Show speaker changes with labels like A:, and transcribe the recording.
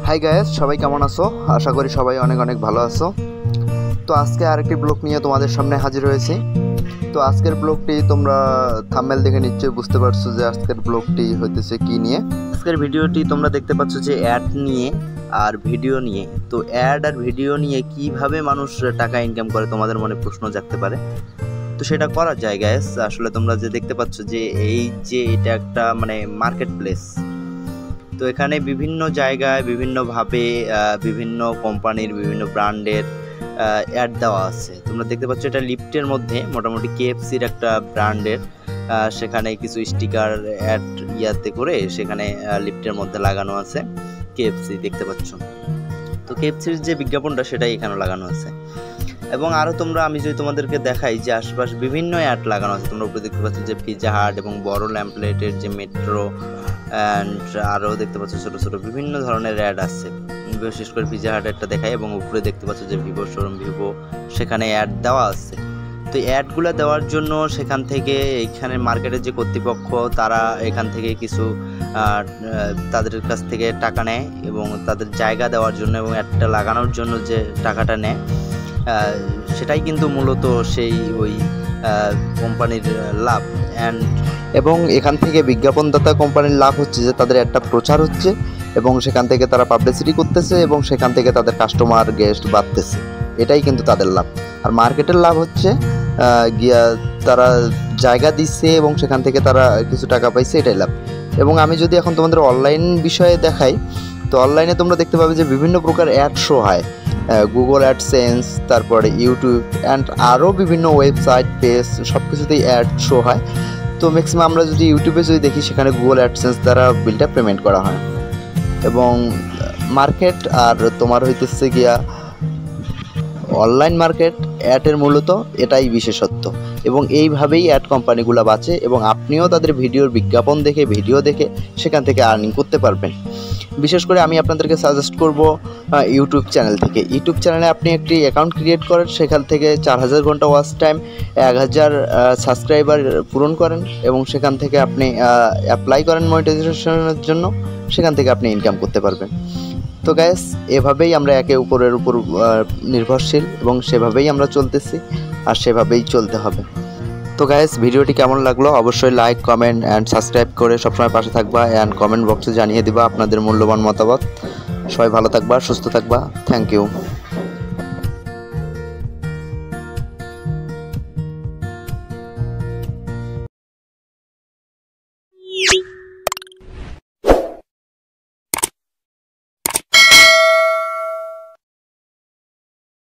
A: Hi guys, সবাই কেমন আছো? আশা করি সবাই অনেক অনেক ভালো আছো। তো আজকে আরেকটি ব্লগ নিয়ে তোমাদের সামনে হাজির হয়েছি। তো আজকের ব্লগটি তোমরা থাম্বনেল দেখে নিশ্চয়ই বুঝতে পারছো যে আজকের ব্লগটি হইতেছে কি নিয়ে। আজকের ভিডিওটি তোমরা দেখতে পাচ্ছ যে অ্যাড নিয়ে আর ভিডিও নিয়ে। তো অ্যাড আর ভিডিও নিয়ে কিভাবে মানুষ টাকা ইনকাম করে তোমাদের মনে প্রশ্ন জাগতে পারে। তো সেটা করা যায় গাইস। আসলে তোমরা যে দেখতে পাচ্ছ যে এই যে এটা একটা মার্কেট প্লেস। তো এখানে বিভিন্ন জায়গায় বিভিন্নভাবে বিভিন্ন কোম্পানির বিভিন্ন ব্র্যান্ডের অ্যাড দেওয়া আছে। তোমরা দেখতে পাচ্ছ এটা লিফটের মধ্যে মোটামুটি কেএফসির একটা ব্র্যান্ডের সেখানে কিছু স্টিকার অ্যাড ইয়াতে করে সেখানে লিফটের মধ্যে লাগানো আছে কেএফসি দেখতে পাচ্ছ। তো কেএফসির যে বিজ্ঞাপনটা সেটাই এখানে লাগানো আছে। এবং আরও আমি যদি তোমাদেরকে দেখাই যে আশপাশ বিভিন্ন অ্যাড লাগানো আছে। তোমরা উপরে দেখতে পাচ্ছ যে পিৎজা হাট এবং বড় ল্যাম্পলেটের যে মেট্রো অ্যান্ড আরও দেখতে পাচ্ছ ছোটো ছোটো বিভিন্ন ধরনের অ্যাড আছে। বিশেষ করে পিৎজা হাটেরটা দেখাই এবং উপরে দেখতে পাচ্ছ যে ভিভো শোরুম সেখানে অ্যাড দেওয়া আছে। তো অ্যাডগুলো দেওয়ার জন্য সেখান থেকে এখানে মার্কেটের যে কর্তৃপক্ষ তারা এখান থেকে কিছু তাদের কাছ থেকে টাকা নেয় এবং তাদের জায়গা দেওয়ার জন্য এবং অ্যাডটা লাগানোর জন্য যে টাকাটা নেয় সেটাই কিন্তু মূলত সেই ওই কোম্পানির লাভ। এবং এখান থেকে বিজ্ঞাপনদাতা কোম্পানির লাভ হচ্ছে যে তাদের একটা প্রচার হচ্ছে এবং সেখান থেকে তারা পাবলিসিটি করতেছে এবং সেখান থেকে তাদের কাস্টমার গেস্ট বাড়তেছে, এটাই কিন্তু তাদের লাভ। আর মার্কেটের লাভ হচ্ছে গিয়া তারা জায়গা দিচ্ছে এবং সেখান থেকে তারা কিছু টাকা পাইছে, এটাই লাভ। এবং আমি যদি এখন তোমাদের অনলাইন বিষয়ে দেখাই, তো অনলাইনে তোমরা দেখতে পাবে যে বিভিন্ন প্রকার অ্যাড শো হয়, গুগল অ্যাডসেন্স, তারপরে ইউটিউব অ্যান্ড আরও বিভিন্ন ওয়েবসাইট পেজ সব কিছুতেই অ্যাড শো হয়। তো ম্যাক্সিমাম আমরা যদি ইউটিউবে যদি দেখি সেখানে গুগল অ্যাডসেন্স দ্বারা বিলটা পেমেন্ট করা হয়। এবং মার্কেট আর তোমার হইতেছে গিয়া অনলাইন মার্কেট অ্যাডের মূলত এটাই বিশেষত্ব। এবং এইভাবেই অ্যাড কোম্পানিগুলো বাঁচে এবং আপনিও তাদের ভিডিওর বিজ্ঞাপন দেখে ভিডিও দেখে সেখান থেকে আর্নিং করতে পারবেন। বিশেষ করে আমি আপনাদেরকে সাজেস্ট করব ইউটিউব চ্যানেল থেকে। ইউটিউব চ্যানেলে আপনি একটি অ্যাকাউন্ট ক্রিয়েট করেন, সেখান থেকে 4000 ঘন্টা ওয়াচ টাইম, 1000 সাবস্ক্রাইবার পূরণ করেন এবং সেখান থেকে আপনি অ্যাপ্লাই করেন মনিটাইজেশনের জন্য, সেখান থেকে আপনি ইনকাম করতে পারবেন। তো গাইস, এভাবেই আমরা একে অপরের উপর নির্ভরশীল এবং সেভাবেই আমরা চলতেছি আর সেভাবেই চলতে হবে। তো গাইস, ভিডিওটি কেমন লাগলো অবশ্যই লাইক, কমেন্ট অ্যান্ড সাবস্ক্রাইব করে সবসময় পাশে থাকবা অ্যান্ড কমেন্ট বক্সে জানিয়ে দিবা আপনাদের মূল্যবান মতামত। সবাই ভালো থাকবা, সুস্থ থাকবা। Thank you.